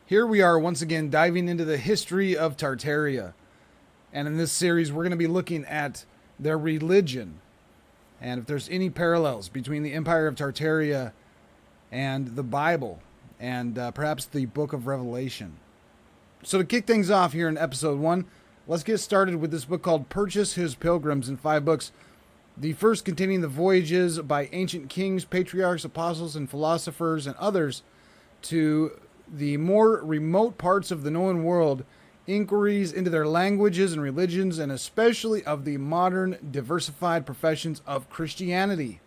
Here we are once again diving into the history of Tartaria. And in this series, we're going to be looking at their religion and if there's any parallels between the Empire of Tartaria and the Bible and perhaps the book of Revelation. So to kick things off here in episode 1, let's get started with this book called Purchase His Pilgrims in 5 books. The first containing the voyages by ancient kings, patriarchs, apostles, and philosophers and others to the more remote parts of the known world, inquiries into their languages and religions, and especially of the modern diversified professions of Christianity.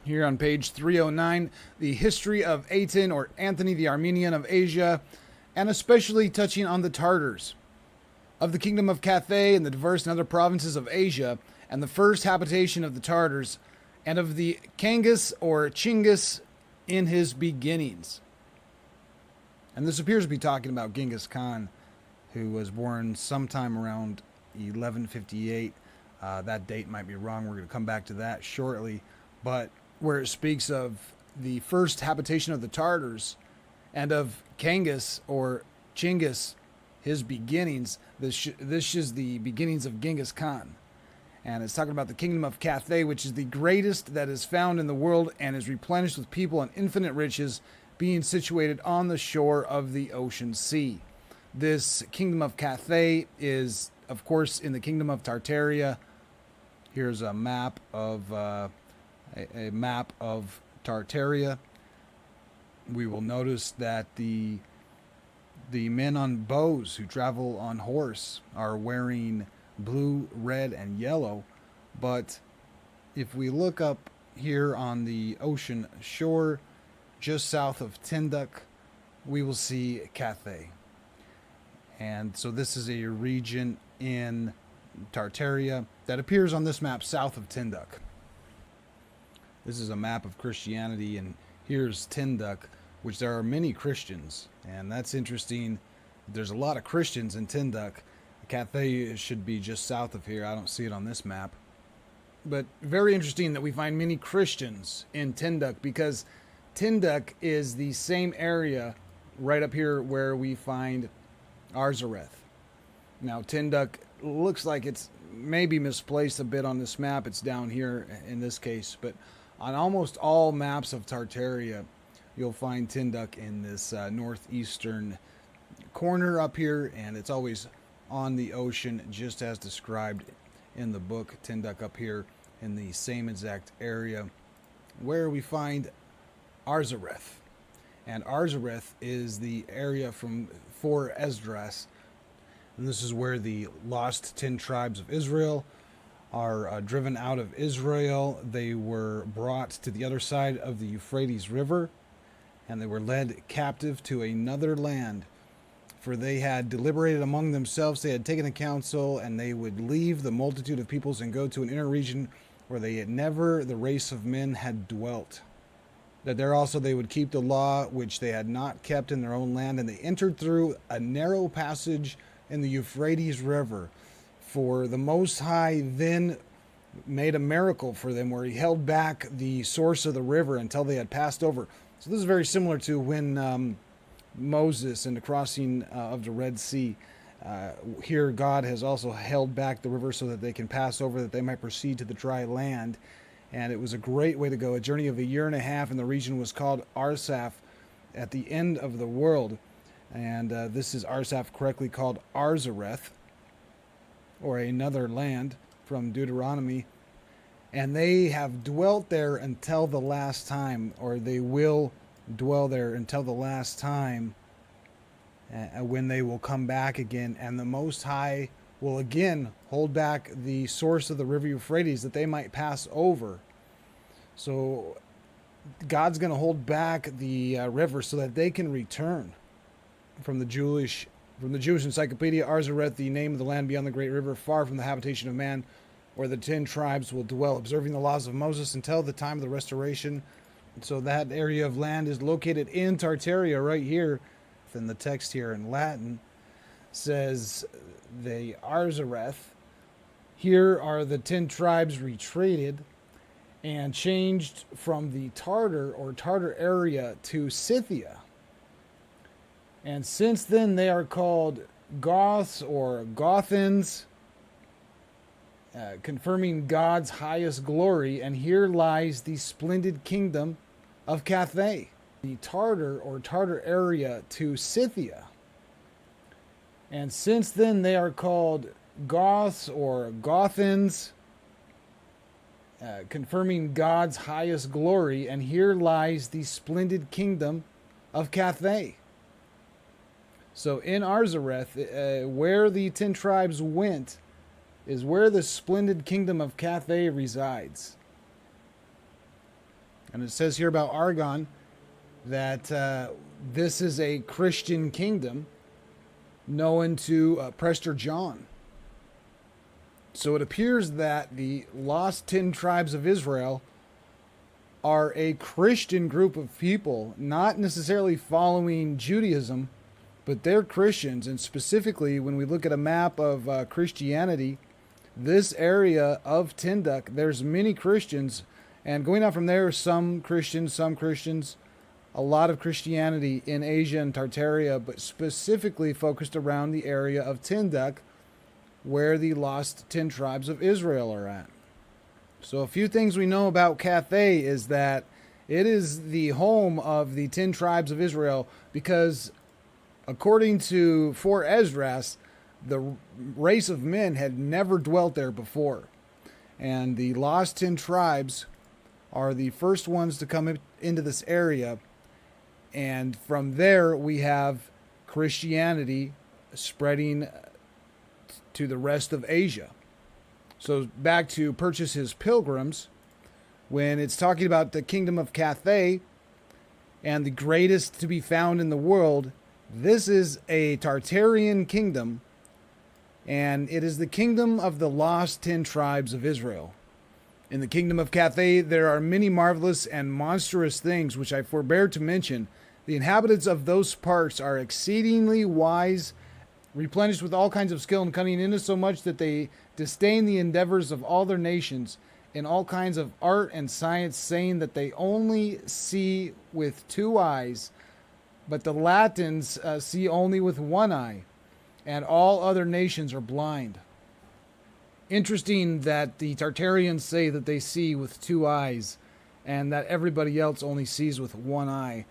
Here on page 309, the history of Aten or Anthony the Armenian of Asia, and especially touching on the Tartars, of the kingdom of Cathay and the diverse and other provinces of Asia, and the first habitation of the Tartars, and of the Kangas or Chinggis in his beginnings. And this appears to be talking about Genghis Khan, who was born sometime around 1158. That date might be wrong. We're going to come back to that shortly. But where it speaks of the first habitation of the Tartars and of Kangas or Chinggis, his beginnings, this is the beginnings of Genghis Khan. And it's talking about the kingdom of Cathay, which is the greatest that is found in the world and is replenished with people and infinite riches, being situated on the shore of the ocean sea. This kingdom of Cathay is, of course, in the kingdom of Tartaria. Here's a map of Tartaria. We will notice that the men on bows who travel on horse are wearing blue, red, and yellow. But if we look up here on the ocean shore, just south of Tindouf, we will see Cathay. And so this is a region in Tartaria that appears on this map south of Tindouf. This is a map of Christianity, and here's Tindouf, which there are many Christians. And that's interesting. There's a lot of Christians in Tindouf. Cathay should be just south of here. I don't see it on this map. But very interesting that we find many Christians in Tindouf, because Tindouf is the same area right up here where we find Arzareth. Now, Tindouf looks like it's maybe misplaced a bit on this map. It's down here in this case. But on almost all maps of Tartaria, you'll find Tindouf in this northeastern corner up here. And it's always on the ocean, just as described in the book. Tindouf up here in the same exact area where we find Arzareth. And Arzareth is the area for Esdras. And this is where the lost 10 tribes of Israel are driven out of Israel. They were brought to the other side of the Euphrates River, and they were led captive to another land. For they had deliberated among themselves, they had taken a counsel, and they would leave the multitude of peoples and go to an inner region where they had never, the race of men, had dwelt. That there also they would keep the law which they had not kept in their own land, and they entered through a narrow passage in the Euphrates River. For the Most High then made a miracle for them, where he held back the source of the river until they had passed over. So this is very similar to when Moses and the crossing of the Red Sea. Here God has also held back the river so that they can pass over, that they might proceed to the dry land. And it was a great way to go. A journey of 1.5 years, and the region was called Arsaf, at the end of the world. And this is Arsaf, correctly called Arzareth, or another land from Deuteronomy. And they have dwelt there until the last time, or they will dwell there until the last time, when they will come back again. And the Most High will again hold back the source of the river Euphrates, that they might pass over. So God's going to hold back the river so that they can return. From the Jewish Encyclopedia, Arzareth, the name of the land beyond the great river, far from the habitation of man, where the 10 tribes will dwell, observing the laws of Moses until the time of the restoration. So that area of land is located in Tartaria right here. And the text here in Latin says the Arzareth. Here are the 10 tribes retreated and changed from the Tartar area to Scythia. And since then they are called Goths or Gothans, confirming God's highest glory. And here lies the splendid kingdom of Cathay, the Tartar or Tartar area to Scythia. And since then they are called Goths or Gothans, confirming God's highest glory. And here lies the splendid kingdom of Cathay. So in Arzareth, where the 10 tribes went, is where the splendid kingdom of Cathay resides. And it says here about Argon that this is a Christian kingdom known to Prester John. So it appears that the lost 10 tribes of Israel are a Christian group of people, not necessarily following Judaism, but they're Christians. And specifically, when we look at a map of Christianity, this area of Tinduk, there's many Christians. And going out from there, some Christians, a lot of Christianity in Asia and Tartaria, but specifically focused around the area of Tinduk, where the lost 10 tribes of Israel are at. So a few things we know about Cathay is that it is the home of the 10 tribes of Israel, because according to 4 Esdras, the race of men had never dwelt there before. And the lost 10 tribes are the first ones to come into this area. And from there, we have Christianity spreading to the rest of Asia. So back to Purchas his pilgrims, when it's talking about the kingdom of Cathay and the greatest to be found in the world, this is a Tartarian kingdom, and it is the kingdom of the lost 10 tribes of Israel. In the kingdom of Cathay, there are many marvelous and monstrous things which I forbear to mention. The inhabitants of those parts are exceedingly wise, replenished with all kinds of skill and cunning, insomuch that they disdain the endeavors of all their nations in all kinds of art and science, saying that they only see with 2 eyes, but the Latins see only with 1 eye, and all other nations are blind. Interesting that the Tartarians say that they see with 2 eyes, and that everybody else only sees with 1 eye.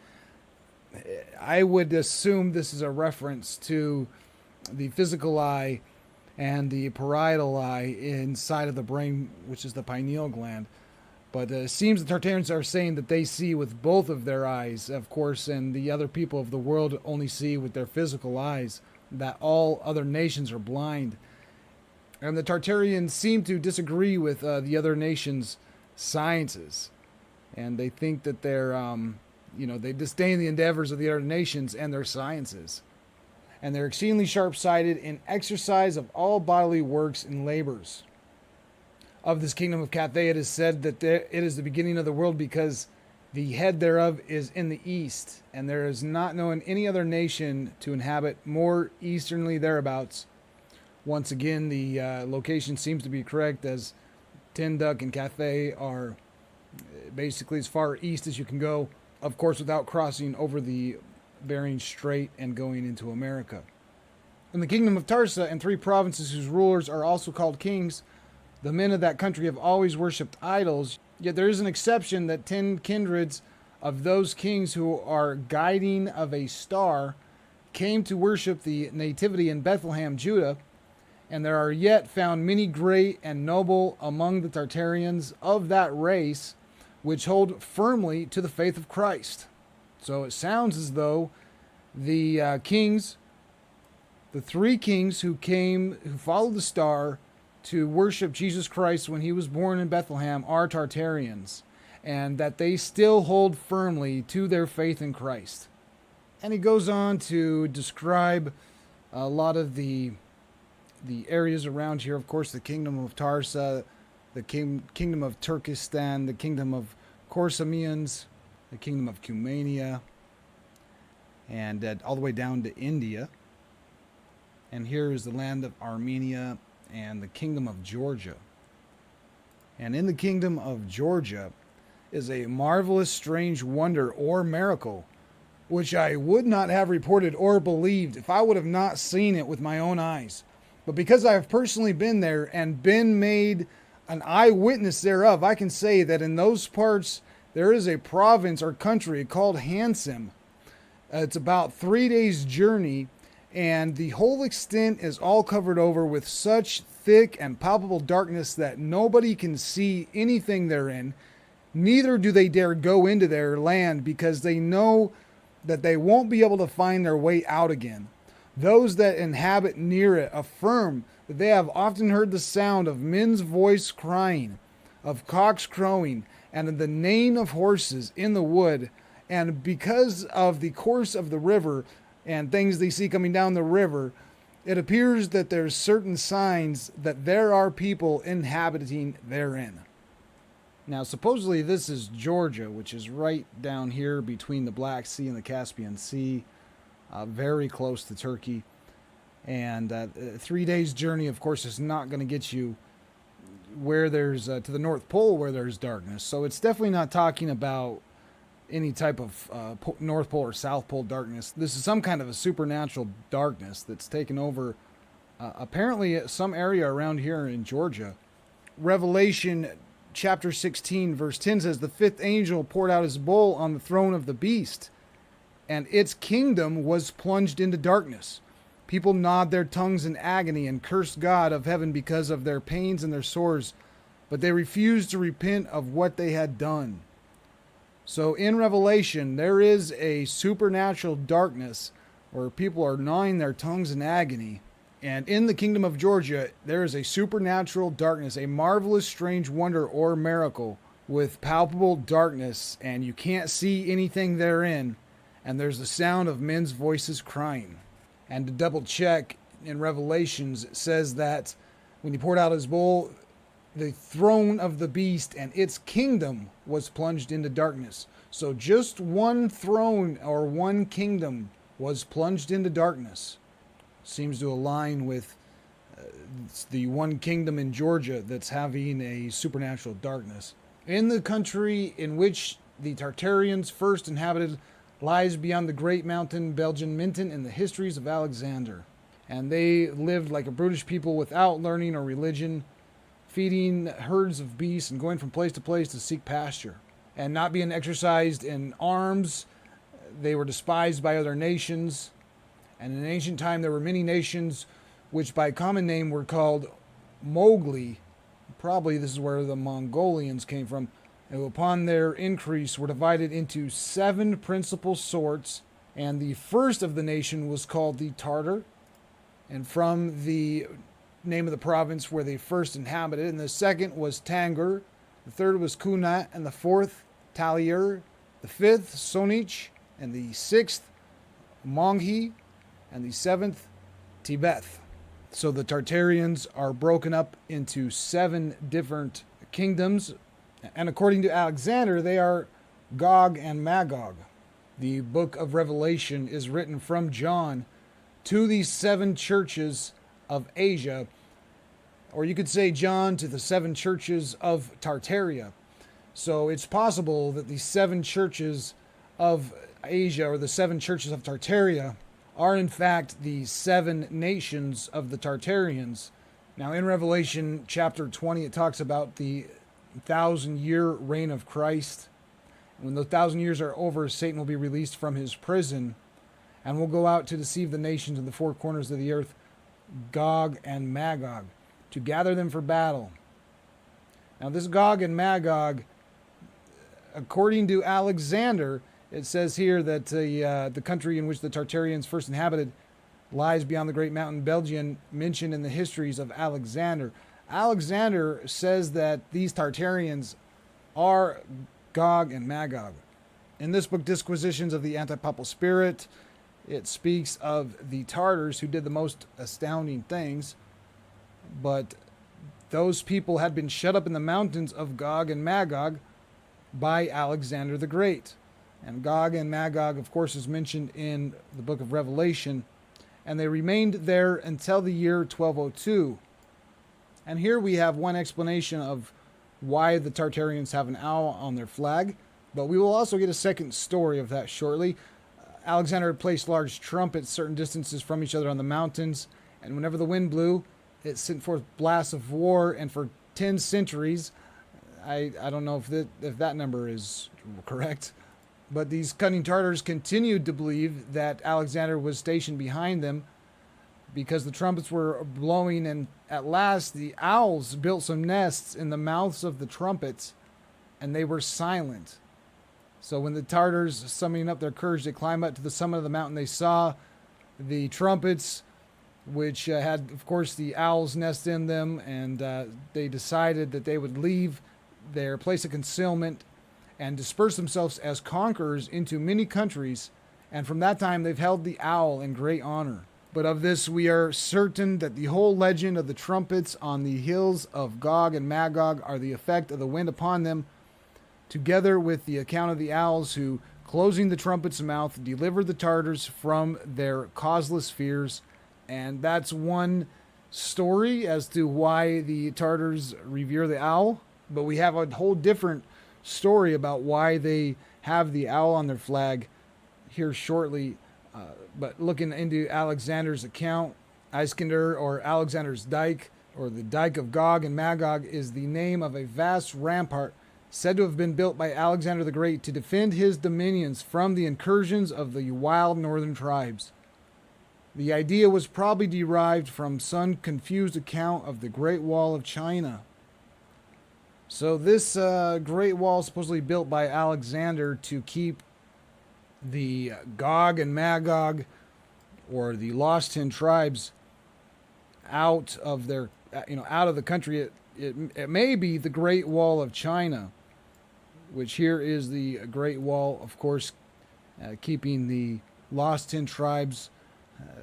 I would assume this is a reference to the physical eye and the parietal eye inside of the brain, which is the pineal gland. But it seems the Tartarians are saying that they see with both of their eyes, of course, and the other people of the world only see with their physical eyes, that all other nations are blind. And the Tartarians seem to disagree with the other nations' sciences. And they think that they're, they disdain the endeavors of the other nations and their sciences. And they're exceedingly sharp-sighted in exercise of all bodily works and labors. Of this kingdom of Cathay, it is said that it is the beginning of the world, because the head thereof is in the east, and there is not known any other nation to inhabit more easternly thereabouts. Once again, the location seems to be correct, as Tinduk and Cathay are basically as far east as you can go, of course without crossing over the Bering Strait and going into America. In the kingdom of Tarsa and 3 provinces whose rulers are also called kings, the men of that country have always worshipped idols, yet there is an exception, that 10 kindreds of those kings who are guiding of a star came to worship the nativity in Bethlehem, Judah, and there are yet found many great and noble among the Tartarians of that race, which hold firmly to the faith of Christ. So it sounds as though the kings, the 3 kings who followed the star to worship Jesus Christ when he was born in Bethlehem, are Tartarians, and that they still hold firmly to their faith in Christ. And he goes on to describe a lot of the areas around here. Of course, the kingdom of Tarsa, the kingdom of Turkestan, the kingdom of Korsamians, the kingdom of Cumania, and all the way down to India. And here is the land of Armenia and the kingdom of Georgia. And in the kingdom of Georgia is a marvelous, strange wonder or miracle, which I would not have reported or believed if I would have not seen it with my own eyes. But because I have personally been there and been made an eyewitness thereof, I can say that in those parts there is a province or country called Handsome. It's about 3 days' journey, and the whole extent is all covered over with such thick and palpable darkness that nobody can see anything therein. Neither do they dare go into their land, because they know that they won't be able to find their way out again. Those that inhabit near it affirm that they have often heard the sound of men's voice crying, of cocks crowing, and of the neighing of horses in the wood. And because of the course of the river and things they see coming down the river, it appears that there's certain signs that there are people inhabiting therein. Now, supposedly this is Georgia, which is right down here between the Black Sea and the Caspian Sea, very close to Turkey. And 3 days' journey, of course, is not going to get you where there's to the North Pole where there's darkness. So it's definitely not talking about any type of North Pole or South Pole darkness. This is some kind of a supernatural darkness that's taken over apparently some area around here in Georgia. Revelation chapter 16 verse 10 says, "The fifth angel poured out his bowl on the throne of the beast, and its kingdom was plunged into darkness. People gnawed their tongues in agony and cursed God of heaven because of their pains and their sores, but they refused to repent of what they had done." So in Revelation, there is a supernatural darkness where people are gnawing their tongues in agony. And in the kingdom of Georgia, there is a supernatural darkness, a marvelous, strange wonder or miracle with palpable darkness, and you can't see anything therein. And there's the sound of men's voices crying. And to double check, in Revelations, it says that when he poured out his bowl, the throne of the beast and its kingdom was plunged into darkness. So just one throne or one kingdom was plunged into darkness. Seems to align with the one kingdom in Georgia that's having a supernatural darkness. In the country in which the Tartarians first inhabited lies beyond the great mountain Belgian Minton in the histories of Alexander. And they lived like a brutish people without learning or religion, feeding herds of beasts and going from place to place to seek pasture. And not being exercised in arms, they were despised by other nations. And in ancient time there were many nations which by common name were called Mogli. Probably this is where the Mongolians came from. And upon their increase were divided into 7 principal sorts. And the first of the nation was called the Tartar. And from the name of the province where they first inhabited. And the second was Tangur. The third was Kunat. And the fourth, Talir. The fifth, Sonich. And the sixth, Monghi. And the seventh, Tibet. So the Tartarians are broken up into 7 different kingdoms. And according to Alexander, they are Gog and Magog. The book of Revelation is written from John to these 7 churches of Asia. Or you could say John to the 7 churches of Tartaria. So it's possible that the 7 churches of Asia, or the 7 churches of Tartaria, are in fact the 7 nations of the Tartarians. Now in Revelation chapter 20, it talks about the 1,000-year reign of Christ. When the 1,000 years are over, Satan will be released from his prison and will go out to deceive the nations in the 4 corners of the earth, Gog and Magog, to gather them for battle. Now this Gog and Magog, according to Alexander, it says here that the country in which the Tartarians first inhabited lies beyond the great mountain Belgian mentioned in the histories of Alexander. Alexander says that these Tartarians are Gog and Magog. In this book, Disquisitions of the Antipapal Spirit, it speaks of the Tartars who did the most astounding things, but those people had been shut up in the mountains of Gog and Magog by Alexander the Great. And Gog and Magog, of course, is mentioned in the book of Revelation. And they remained there until the year 1202. And here we have one explanation of why the Tartarians have an owl on their flag. But we will also get a second story of that shortly. Alexander had placed large trumpets certain distances from each other on the mountains, and whenever the wind blew, it sent forth blasts of war, and for 10 centuries, I don't know if that number is correct, but these cunning Tartars continued to believe that Alexander was stationed behind them because the trumpets were blowing, and at last the owls built some nests in the mouths of the trumpets, and they were silent. So when the Tartars, summoning up their courage, they climbed up to the summit of the mountain, they saw the trumpets, which had, of course, the owl's nest in them, and they decided that they would leave their place of concealment and disperse themselves as conquerors into many countries, and from that time they've held the owl in great honor. But of this we are certain, that the whole legend of the trumpets on the hills of Gog and Magog are the effect of the wind upon them, together with the account of the owls who, closing the trumpet's mouth, delivered the Tartars from their causeless fears. And that's one story as to why the Tartars revere the owl. But we have a whole different story about why they have the owl on their flag here shortly. But looking into Alexander's account, Iskander, or Alexander's Dike, or the Dike of Gog and Magog, is the name of a vast rampart said to have been built by Alexander the Great to defend his dominions from the incursions of the wild northern tribes. The idea was probably derived from some confused account of the Great Wall of China. So this Great Wall, supposedly built by Alexander to keep the Gog and Magog, or the lost 10 tribes, out of their, out of the country. It may be the Great Wall of China, which here is the Great Wall, of course, keeping the lost 10 tribes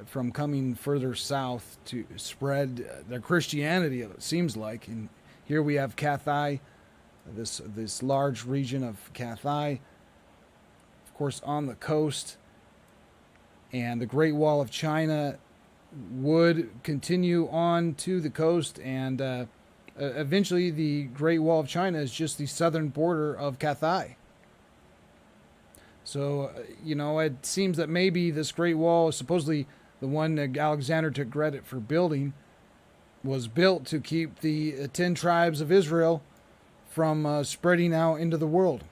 from coming further south to spread their Christianity, it seems like. And here we have Cathay, this large region of Cathay, of course, on the coast. And the Great Wall of China would continue on to the coast, and eventually the Great Wall of China is just the southern border of Cathay. So, it seems that maybe this Great Wall, supposedly the one that Alexander took credit for building, was built to keep the 10 tribes of Israel from spreading out into the world.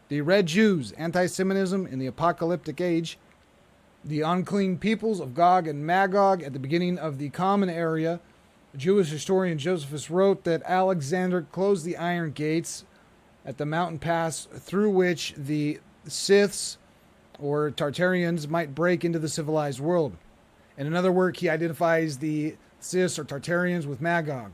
The Red Jews, anti-Semitism in the apocalyptic age, the unclean peoples of Gog and Magog at the beginning of the Common Era. Jewish historian Josephus wrote that Alexander closed the iron gates at the mountain pass through which the Scyths, or Tartarians, might break into the civilized world. In another work, he identifies the Scyths or Tartarians with Magog.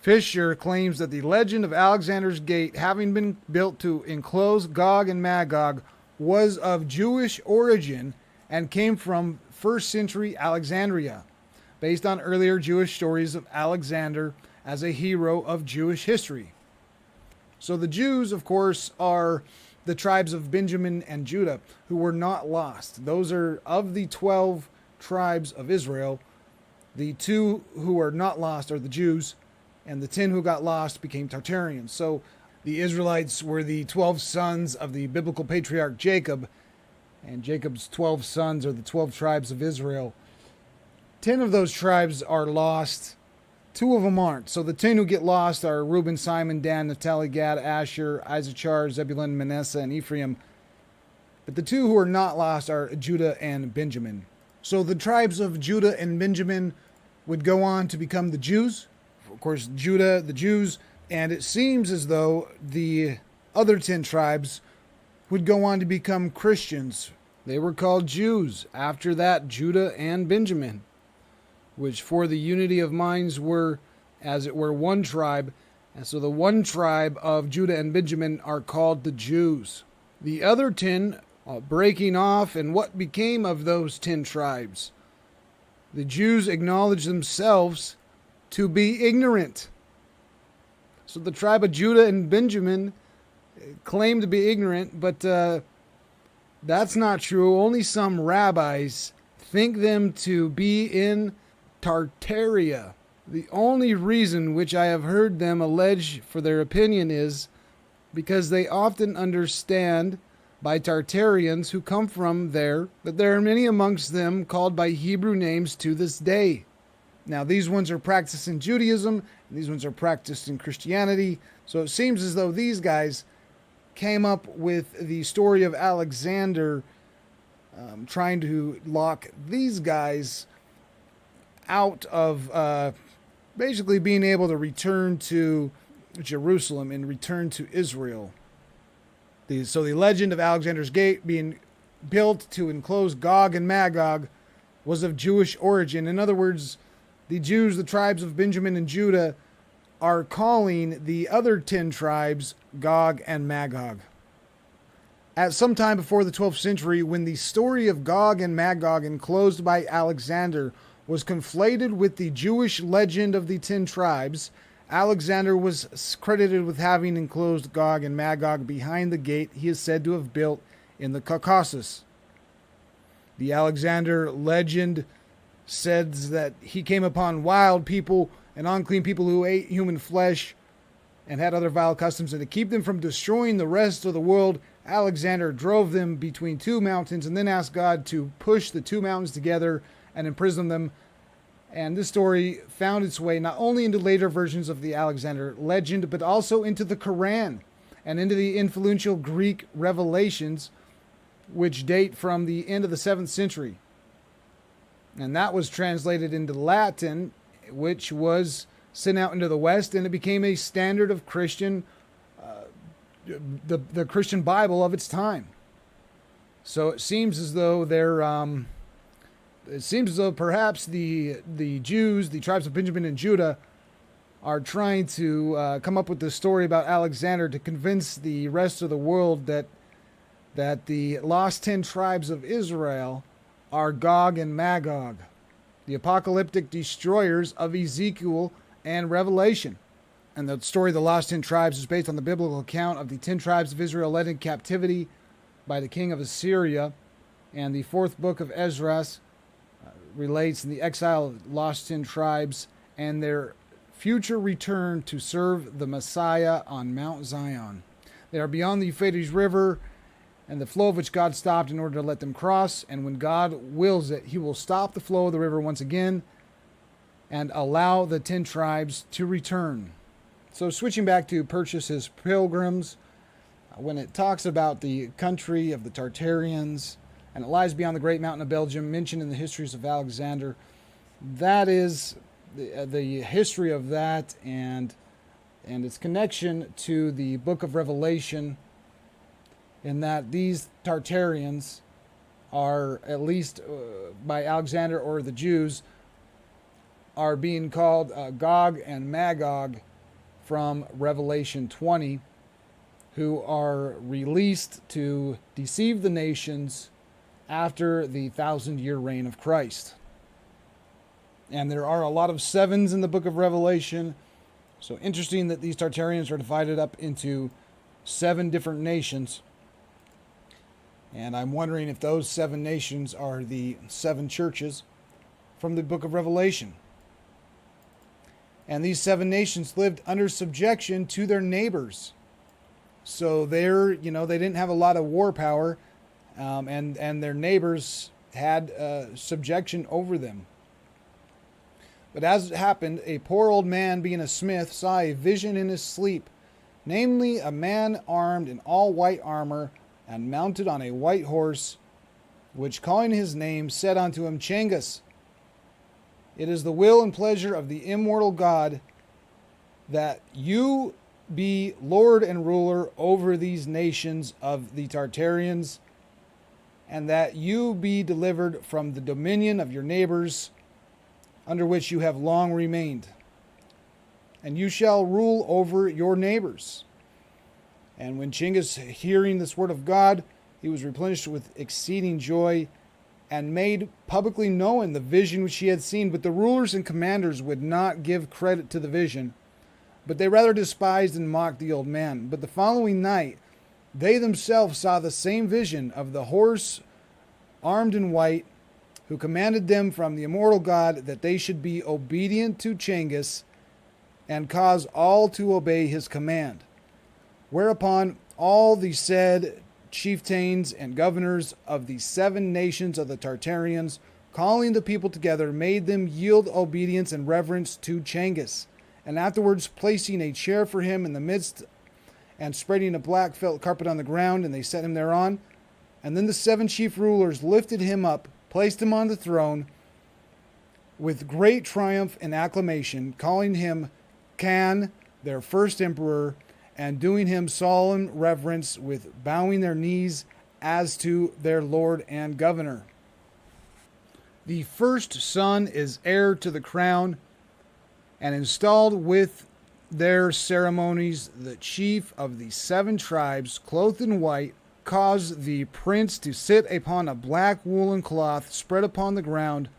Fisher claims that the legend of Alexander's Gate, having been built to enclose Gog and Magog, was of Jewish origin and came from 1st century Alexandria, based on earlier Jewish stories of Alexander as a hero of Jewish history. So the Jews, of course, are the tribes of Benjamin and Judah, who were not lost. Those are, of the 12 tribes of Israel, the 2 who are not lost are the Jews, and the 10 who got lost became Tartarians. So the Israelites were the 12 sons of the biblical patriarch Jacob, and Jacob's 12 sons are the 12 tribes of Israel. 10 of those tribes are lost. 2 of them aren't. So the 10 who get lost are Reuben, Simon, Dan, Naphtali, Gad, Asher, Issachar, Zebulun, Manasseh, and Ephraim. But the 2 who are not lost are Judah and Benjamin. So the tribes of Judah and Benjamin would go on to become the Jews. Of course, Judah, the Jews, and it seems as though the other 10 tribes would go on to become Christians. They were called Jews. After that, Judah and Benjamin, which for the unity of minds were, as it were, one tribe. And so the one tribe of Judah and Benjamin are called the Jews. The other 10 breaking off, and what became of those 10 tribes? The Jews acknowledged themselves to be ignorant. So the tribe of Judah and Benjamin claimed to be ignorant, but that's not true. Only some rabbis think them to be in Tartaria. The only reason which I have heard them allege for their opinion is because they often understand by Tartarians who come from there, but there are many amongst them called by Hebrew names to this day. Now, these ones are practiced in Judaism, and these ones are practiced in Christianity. So it seems as though these guys came up with the story of Alexander trying to lock these guys out of basically being able to return to Jerusalem and return to Israel. So the legend of Alexander's Gate being built to enclose Gog and Magog was of Jewish origin. In other words, the Jews, the tribes of Benjamin and Judah, are calling the other 10 tribes Gog and Magog. At some time before the 12th century, when the story of Gog and Magog enclosed by Alexander was conflated with the Jewish legend of the 10 tribes, Alexander was credited with having enclosed Gog and Magog behind the gate he is said to have built in the Caucasus. The Alexander legend says that he came upon wild people and unclean people who ate human flesh and had other vile customs, and to keep them from destroying the rest of the world, Alexander drove them between two mountains and then asked God to push the two mountains together and imprison them. And this story found its way not only into later versions of the Alexander legend, but also into the Quran and into the influential Greek Revelations, which date from the end of the 7th century. And that was translated into Latin, which was sent out into the West, and it became a standard of Christian, the Christian Bible of its time. So it seems as though perhaps the Jews, the tribes of Benjamin and Judah, are trying to come up with this story about Alexander to convince the rest of the world that the lost 10 tribes of Israel are Gog and Magog, the apocalyptic destroyers of Ezekiel and Revelation. And the story of the lost 10 tribes is based on the biblical account of the 10 tribes of Israel led in captivity by the king of Assyria. And the 4th book of Ezra relates in the exile of the lost 10 tribes and their future return to serve the Messiah on Mount Zion. They are beyond the Euphrates River, and the flow of which God stopped in order to let them cross. And when God wills it, he will stop the flow of the river once again and allow the 10 tribes to return. So switching back to Purchas's Pilgrims, when it talks about the country of the Tartarians, and it lies beyond the great mountain of Belgium, mentioned in the histories of Alexander, that is the history of that and its connection to the book of Revelation, in that these Tartarians are, at least by Alexander or the Jews, are being called Gog and Magog from Revelation 20, who are released to deceive the nations after the 1,000-year reign of Christ. And there are a lot of sevens in the book of Revelation. So interesting that these Tartarians are divided up into 7 different nations. And I'm wondering if those 7 nations are the 7 churches from the book of Revelation. And these 7 nations lived under subjection to their neighbors. So they didn't have a lot of war power, and their neighbors had subjection over them. But as it happened, a poor old man, being a smith, saw a vision in his sleep, namely a man armed in all white armor and mounted on a white horse, which, calling his name, said unto him, Changus, it is the will and pleasure of the immortal God that you be Lord and ruler over these nations of the Tartarians, and that you be delivered from the dominion of your neighbors, under which you have long remained. And you shall rule over your neighbors. And when Chinggis, hearing this word of God, he was replenished with exceeding joy, and made publicly known the vision which he had seen. But the rulers and commanders would not give credit to the vision, but they rather despised and mocked the old man. But the following night they themselves saw the same vision of the horse armed in white, who commanded them from the immortal God that they should be obedient to Chinggis and cause all to obey his command. Whereupon all the said chieftains and governors of the 7 nations of the Tartarians, calling the people together, made them yield obedience and reverence to Cengiz, and afterwards placing a chair for him in the midst and spreading a black felt carpet on the ground, and they set him thereon. And then the 7 chief rulers lifted him up, placed him on the throne with great triumph and acclamation, calling him Khan, their first emperor, and doing him solemn reverence with bowing their knees as to their lord and governor. The first son is heir to the crown, and installed with their ceremonies, the chief of the 7 tribes, clothed in white, caused the prince to sit upon a black woolen cloth spread upon the ground,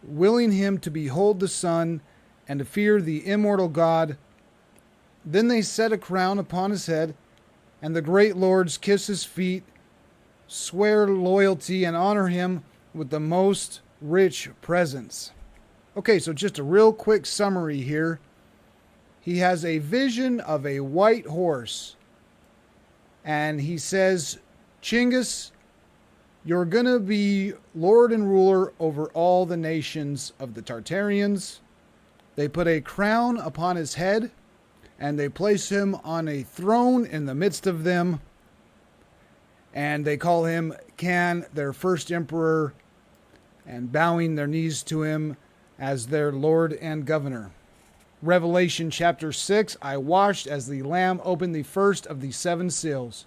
willing him to behold the sun and to fear the immortal God. Then they set a crown upon his head, and the great lords kiss his feet, swear loyalty, and honor him with the most rich presents. Okay, so just a real quick summary here. He has a vision of a white horse, and he says, Cengiz, you're going to be lord and ruler over all the nations of the Tartarians. They put a crown upon his head, and they place him on a throne in the midst of them, and they call him Khan, their first emperor, and bowing their knees to him as their lord and governor. Revelation chapter 6, I watched as the Lamb opened the first of the 7 seals.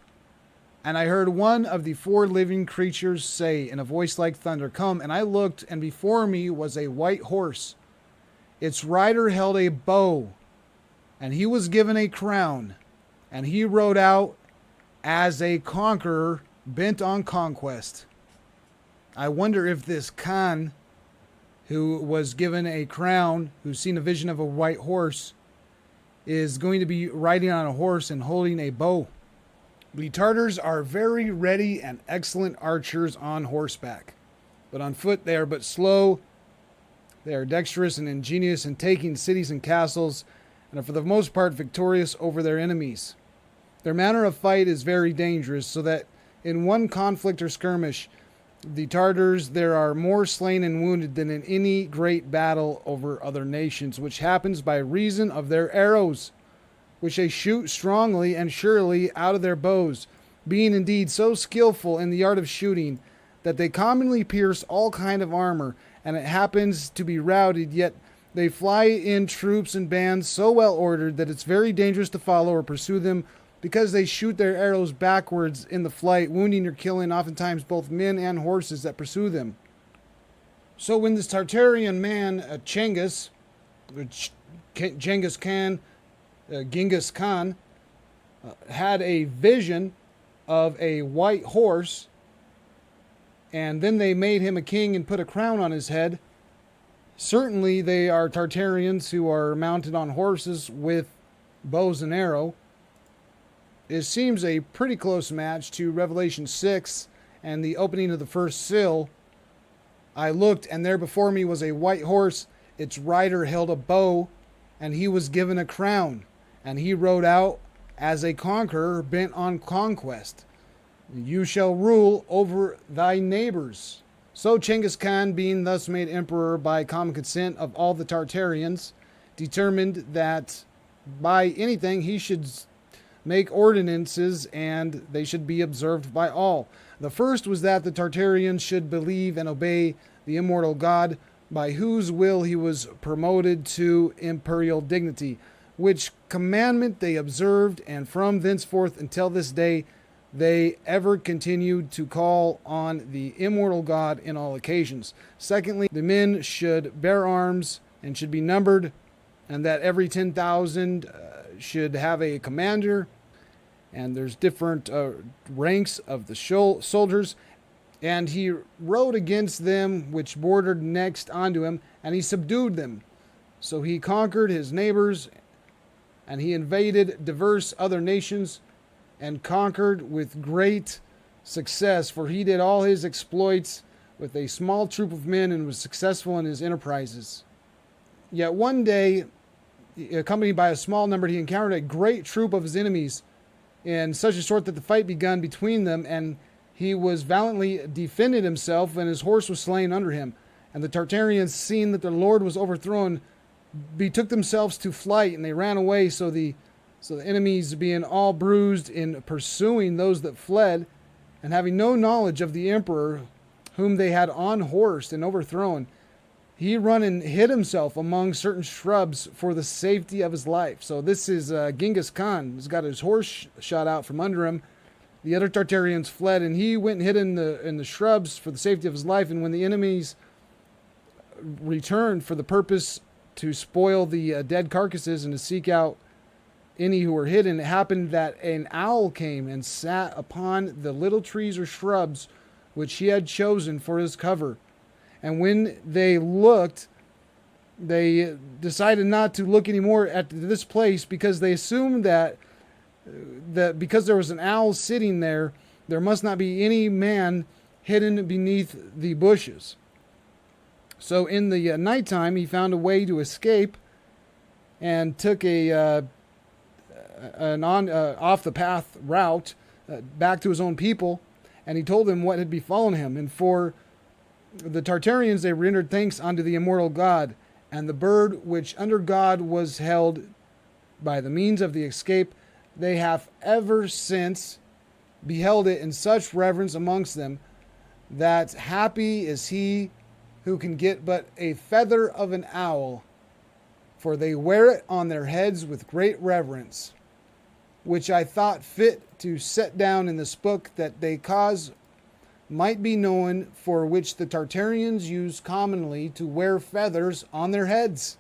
And I heard one of the 4 living creatures say in a voice like thunder, Come, and I looked, and before me was a white horse. Its rider held a bow, and he was given a crown, and he rode out as a conqueror bent on conquest. I wonder if this Khan, who was given a crown, who's seen a vision of a white horse, is going to be riding on a horse and holding a bow. The Tartars are very ready and excellent archers on horseback, but on foot they are but slow. They are dexterous and ingenious in taking cities and castles, and are for the most part victorious over their enemies. Their manner of fight is very dangerous, so that in one conflict or skirmish, the Tartars, there are more slain and wounded than in any great battle over other nations, which happens by reason of their arrows, which they shoot strongly and surely out of their bows, being indeed so skillful in the art of shooting, that they commonly pierce all kind of armor, and it happens to be routed, yet they fly in troops and bands so well ordered that it's very dangerous to follow or pursue them, because they shoot their arrows backwards in the flight, wounding or killing oftentimes both men and horses that pursue them. So when this Tartarian man, Cengiz Khan, had a vision of a white horse, and then they made him a king and put a crown on his head, certainly they are Tartarians who are mounted on horses with bows and arrow. It seems a pretty close match to Revelation 6 and the opening of the first seal. I looked, and there before me was a white horse. Its rider held a bow, and he was given a crown, and he rode out as a conqueror bent on conquest. You shall rule over thy neighbors. So Cengiz Khan, being thus made emperor by common consent of all the Tartarians, determined that by anything he should make ordinances, and they should be observed by all. The first was that the Tartarians should believe and obey the immortal God, by whose will he was promoted to imperial dignity, which commandment they observed, and from thenceforth until this day they ever continued to call on the immortal God in all occasions. Secondly, the men should bear arms and should be numbered, and that every 10,000 should have a commander, and there's different ranks of the soldiers. And he rode against them which bordered next unto him, and he subdued them. So he conquered his neighbors, and he invaded diverse other nations, and conquered with great success, for he did all his exploits with a small troop of men, and was successful in his enterprises. Yet one day, accompanied by a small number, he encountered a great troop of his enemies, in such a sort that the fight begun between them, and he was valiantly defended himself, and his horse was slain under him. And the Tartarians, seeing that their lord was overthrown, betook themselves to flight, and they ran away. So the enemies, being all bruised in pursuing those that fled, and having no knowledge of the emperor, whom they had unhorsed and overthrown, he run and hid himself among certain shrubs for the safety of his life. So this is Genghis Khan. He's got his horse shot out from under him. The other Tartarians fled, and he went and hid in the shrubs for the safety of his life. And when the enemies returned for the purpose to spoil the dead carcasses and to seek out any who were hidden, it happened that an owl came and sat upon the little trees or shrubs which he had chosen for his cover. And when they looked, they decided not to look anymore at this place, because they assumed that because there was an owl sitting there, there must not be any man hidden beneath the bushes. So in the nighttime, he found a way to escape and took an off the path route back to his own people, and he told them what had befallen him. And for the Tartarians, they rendered thanks unto the immortal God, and the bird which under God was held by the means of the escape, they have ever since beheld it in such reverence amongst them, that happy is he who can get but a feather of an owl, for they wear it on their heads with great reverence, which I thought fit to set down in this book, that they cause might be known, for which the Tartarians use commonly to wear feathers on their heads.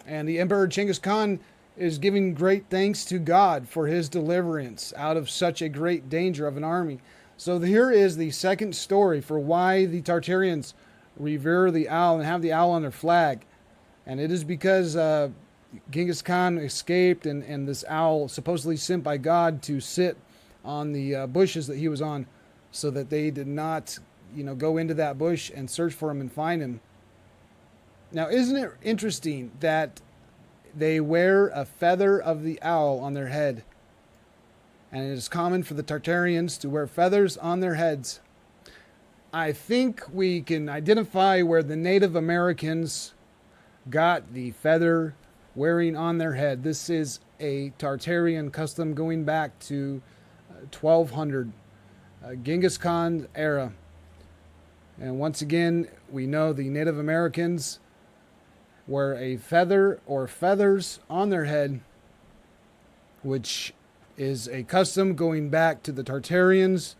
And the Emperor Genghis Khan is giving great thanks to God for his deliverance out of such a great danger of an army. So here is the second story for why the Tartarians revere the owl and have the owl on their flag. And it is because Genghis Khan escaped, and this owl supposedly sent by God to sit on the bushes that he was on, so that they did not, go into that bush and search for him and find him. Now, isn't it interesting that they wear a feather of the owl on their head? And it is common for the Tartarians to wear feathers on their heads. I think we can identify where the Native Americans got the feather wearing on their head. This is a Tartarian custom going back to 1200. Genghis Khan era. And once again, we know the Native Americans wear a feather or feathers on their head, which is a custom going back to the Tartarians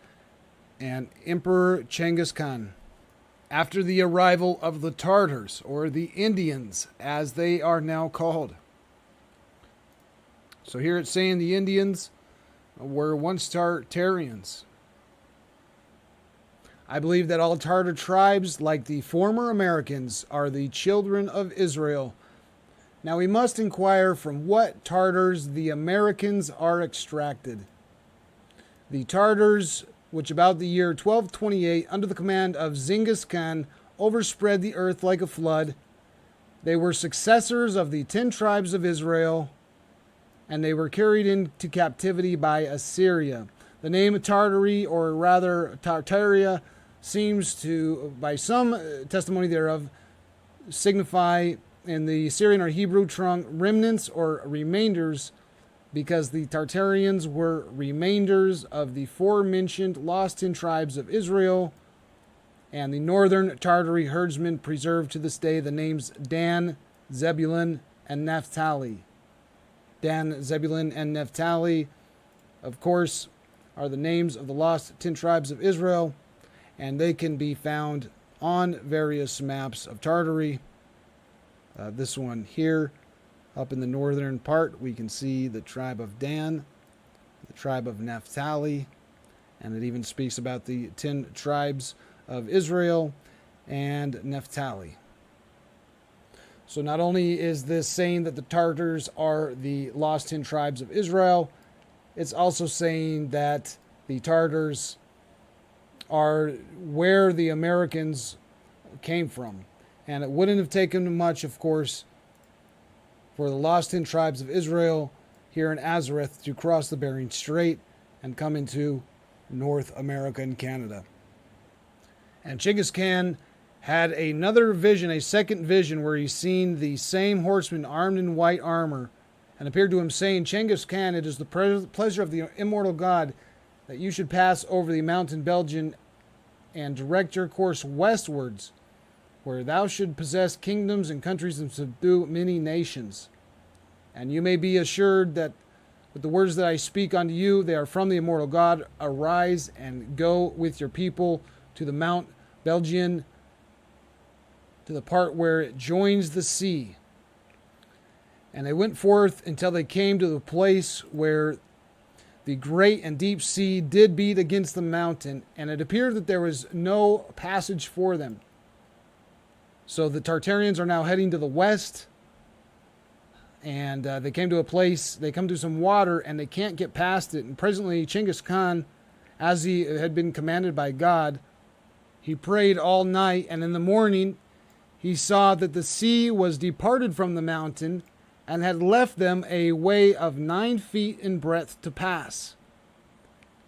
and Emperor Genghis Khan. After the arrival of the Tartars, or the Indians, as they are now called. So here it's saying the Indians were once Tartarians. I believe that all Tartar tribes, like the former Americans, are the children of Israel. Now we must inquire from what Tartars the Americans are extracted. The Tartars, which about the year 1228, under the command of Genghis Khan, overspread the earth like a flood. They were successors of the 10 tribes of Israel, and they were carried into captivity by Assyria. The name Tartary, or rather Tartaria, seems to, by some testimony thereof, signify in the Syrian or Hebrew tongue remnants or remainders, because the Tartarians were remainders of the forementioned lost 10 tribes of Israel, and the northern Tartary herdsmen preserve to this day the names Dan, Zebulun, and Naphtali. Dan, Zebulun, and Naphtali, of course, are the names of the lost 10 tribes of Israel, and they can be found on various maps of Tartary. This one here, up in the northern part, we can see the tribe of Dan, the tribe of Naphtali, and it even speaks about the 10 tribes of Israel and Naphtali. So not only is this saying that the Tartars are the lost 10 tribes of Israel, it's also saying that the Tartars are where the Americans came from. And it wouldn't have taken much, of course, for the lost 10 tribes of Israel here in Azareth to cross the Bering Strait and come into North America and Canada. And Genghis Khan had another vision, a second vision, where he seen the same horseman armed in white armor, and appeared to him, saying, Genghis Khan, it is the pleasure of the immortal God that you should pass over the mountain Belgian and direct your course westwards, where thou should possess kingdoms and countries and subdue many nations. And you may be assured that with the words that I speak unto you, they are from the immortal God. Arise and go with your people to the Mount Belgian, to the part where it joins the sea. And they went forth until they came to the place where the great and deep sea did beat against the mountain, and it appeared that there was no passage for them. So the Tartarians are now heading to the west, and they came to a place, they come to some water, and they can't get past it. And presently Genghis Khan, as he had been commanded by God, he prayed all night, and in the morning he saw that the sea was departed from the mountain and had left them a way of 9 feet in breadth to pass.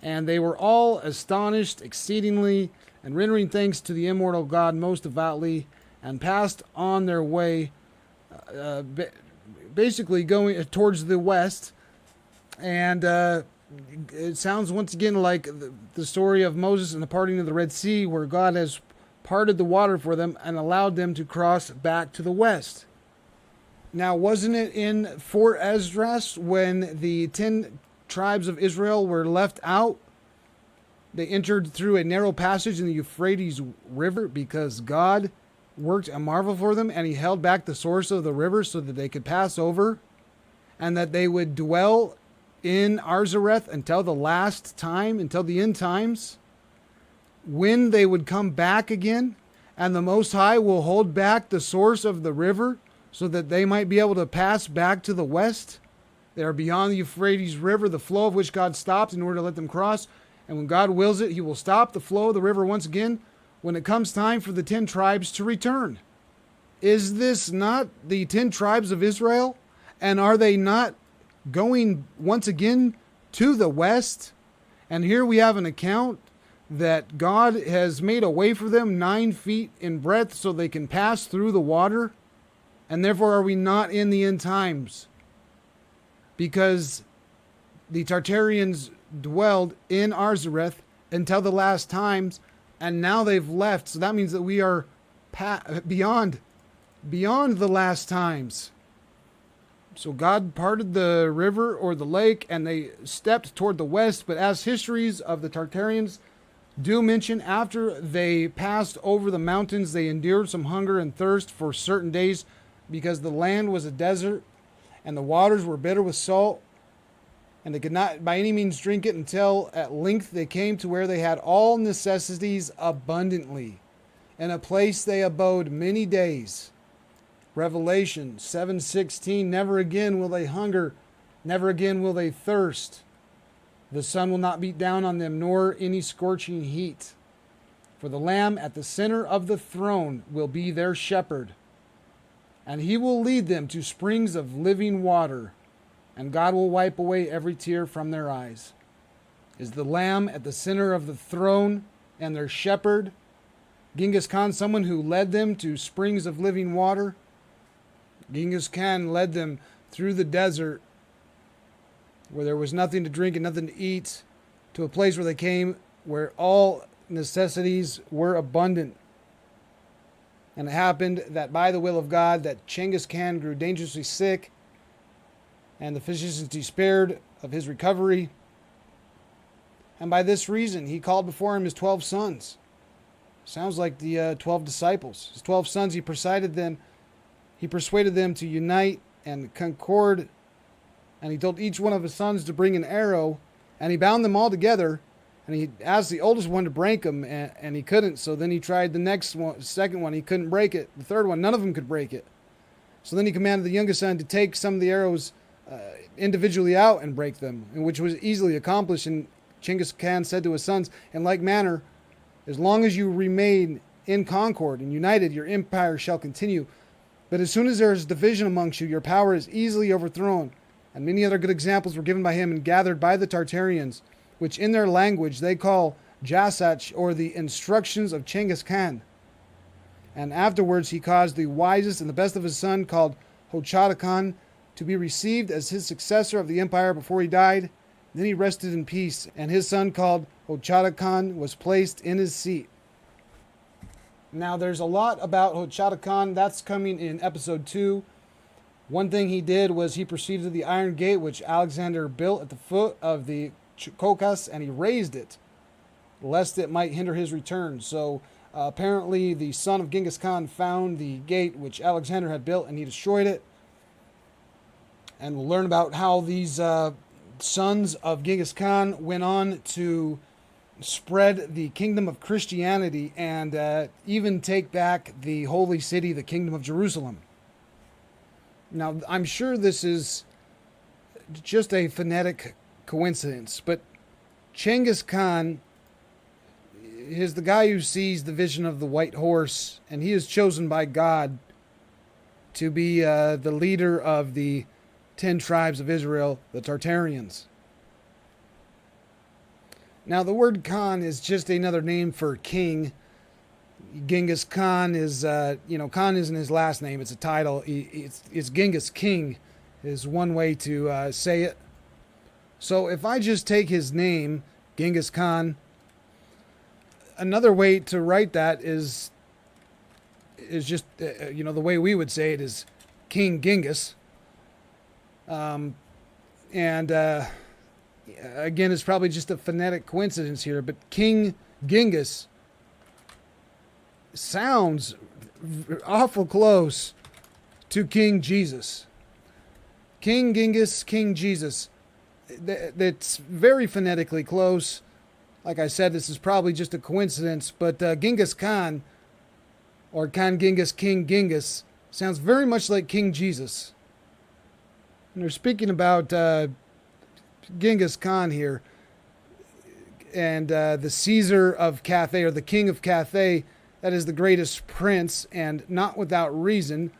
And they were all astonished exceedingly, and rendering thanks to the immortal God most devoutly, and passed on their way, basically going towards the west. And it sounds once again like the story of Moses and the parting of the Red Sea, where God has parted the water for them and allowed them to cross back to the west. Now, wasn't it in Fort Esdras when the 10 tribes of Israel were left out? They entered through a narrow passage in the Euphrates River because God worked a marvel for them, and he held back the source of the river so that they could pass over, and that they would dwell in Arzareth until the last time, until the end times, when they would come back again, and the Most High will hold back the source of the river so that they might be able to pass back to the west. They are beyond the Euphrates River, the flow of which God stopped in order to let them cross. And when God wills it, he will stop the flow of the river once again when it comes time for the 10 tribes to return. Is this not the 10 tribes of Israel? And are they not going once again to the west? And here we have an account that God has made a way for them 9 feet in breadth so they can pass through the water. And therefore are we not in the end times? Because the Tartarians dwelled in Arzareth until the last times, and now they've left. So that means that we are beyond the last times. So God parted the river or the lake, and they stepped toward the west. But as histories of the Tartarians do mention, after they passed over the mountains, they endured some hunger and thirst for certain days, because the land was a desert and the waters were bitter with salt, and they could not by any means drink it until at length they came to where they had all necessities abundantly. In a place they abode many days. Revelation 7:16, never again will they hunger, never again will they thirst. The sun will not beat down on them, nor any scorching heat. For the Lamb at the center of the throne will be their shepherd, and he will lead them to springs of living water, and God will wipe away every tear from their eyes. Is the Lamb at the center of the throne and their shepherd, Genghis Khan, someone who led them to springs of living water? Genghis Khan led them through the desert where there was nothing to drink and nothing to eat, to a place where they came where all necessities were abundant. And it happened that by the will of God that Genghis Khan grew dangerously sick, and the physicians despaired of his recovery. And by this reason he called before him his 12 sons. Sounds like the 12 disciples. His 12 sons, he persuaded them to unite and concord. And he told each one of his sons to bring an arrow, and he bound them all together, and he asked the oldest one to break them, and he couldn't. So then he tried the next one, second one, he couldn't break it. The third one, none of them could break it. So then he commanded the youngest son to take some of the arrows individually out and break them, which was easily accomplished. And Genghis Khan said to his sons, in like manner, as long as you remain in concord and united, your empire shall continue. But as soon as there is division amongst you, your power is easily overthrown. And many other good examples were given by him and gathered by the Tartarians, which in their language they call Jasach, or the instructions of Genghis Khan. And afterwards he caused the wisest and the best of his son, called Hochata Khan, to be received as his successor of the empire before he died. Then he rested in peace, and his son, called Hochata Khan, was placed in his seat. Now there's a lot about Hochata Khan. That's coming in episode 2. One thing he did was he proceeded to the Iron Gate, which Alexander built at the foot of the Caucasus, and he raised it, lest it might hinder his return. So apparently the son of Genghis Khan found the gate which Alexander had built, and he destroyed it. And we'll learn about how these sons of Genghis Khan went on to spread the kingdom of Christianity and even take back the holy city, the kingdom of Jerusalem. Now, I'm sure this is just a phonetic coincidence, but Genghis Khan is the guy who sees the vision of the white horse, and he is chosen by God to be the leader of the 10 tribes of Israel, the Tartarians. Now, the word Khan is just another name for king. Genghis Khan is, Khan isn't his last name, it's a title. It's Genghis King is one way to say it. So if I just take his name, Genghis Khan, another way to write that is just, the way we would say it is King Genghis. Again, it's probably just a phonetic coincidence here, but King Genghis sounds awful close to King Jesus. King Genghis, King Jesus. That's very phonetically close. Like I said, this is probably just a coincidence, but Genghis Khan, or Khan Genghis, King Genghis, sounds very much like King Jesus. And they're speaking about Genghis Khan here, and the Caesar of Cathay, or the King of Cathay. That is the greatest prince, and not without reason,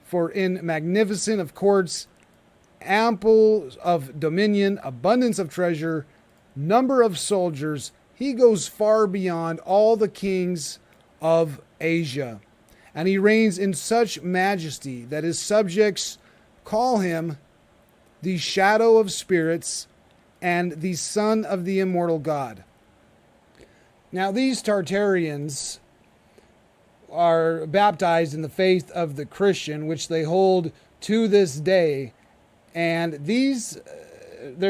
for in magnificent of courts, ample of dominion, abundance of treasure, number of soldiers, he goes far beyond all the kings of Asia. And he reigns in such majesty that his subjects call him the shadow of spirits and the son of the immortal God. Now, these Tartarians are baptized in the faith of the Christian, which they hold to this day. And there's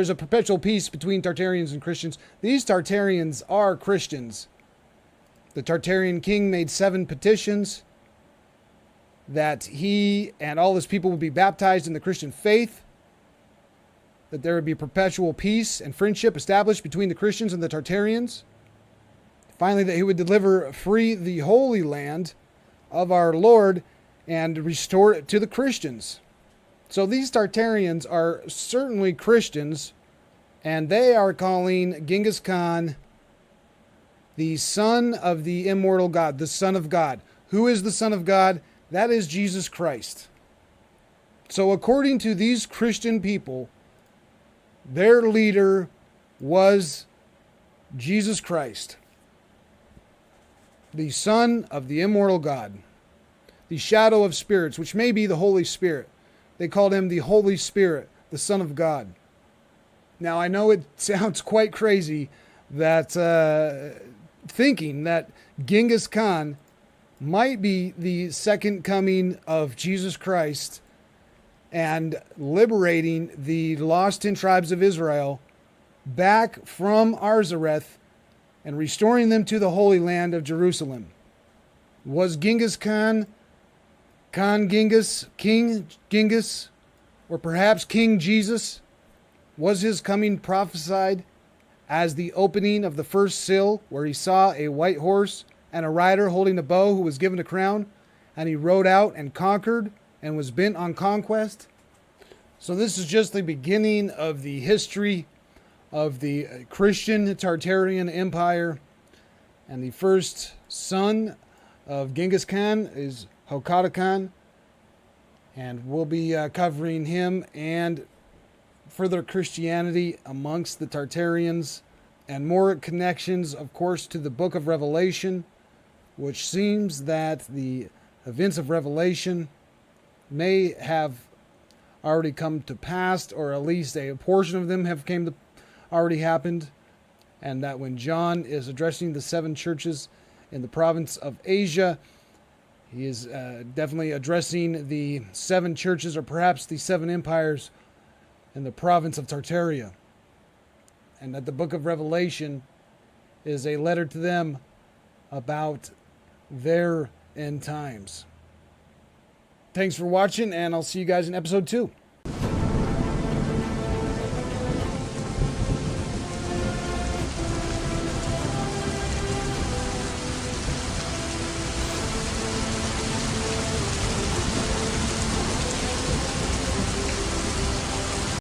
a perpetual peace between Tartarians and Christians. These Tartarians are Christians. The Tartarian king made 7 petitions that he and all his people would be baptized in the Christian faith, that there would be perpetual peace and friendship established between the Christians and the Tartarians. Finally, that he would deliver free the Holy Land of our Lord and restore it to the Christians. So these Tartarians are certainly Christians, and they are calling Genghis Khan the son of the immortal God, the Son of God. Who is the Son of God? That is Jesus Christ. So according to these Christian people, their leader was Jesus Christ, the Son of the immortal God, the shadow of spirits, which may be the Holy Spirit. They called him the Holy Spirit, the Son of God. Now, I know it sounds quite crazy that thinking that Genghis Khan might be the second coming of Jesus Christ and liberating the lost 10 tribes of Israel back from Arzareth and restoring them to the Holy Land of Jerusalem. Was Genghis Khan, Khan Genghis, King Genghis, or perhaps King Jesus? Was his coming prophesied as the opening of the first seal, where he saw a white horse and a rider holding a bow who was given a crown, and he rode out and conquered and was bent on conquest? So this is just the beginning of the history of the Christian Tartarian Empire. And the first son of Genghis Khan is Hochata Khan. And we'll be covering him and further Christianity amongst the Tartarians, and more connections, of course, to the book of Revelation, which seems that the events of Revelation may have already come to pass, or at least a portion of them have already happened, and that when John is addressing the 7 churches in the province of Asia, he is definitely addressing the 7 churches, or perhaps the 7 empires in the province of Tartaria, and that the book of Revelation is a letter to them about their end times. Thanks for watching, and I'll see you guys in episode 2.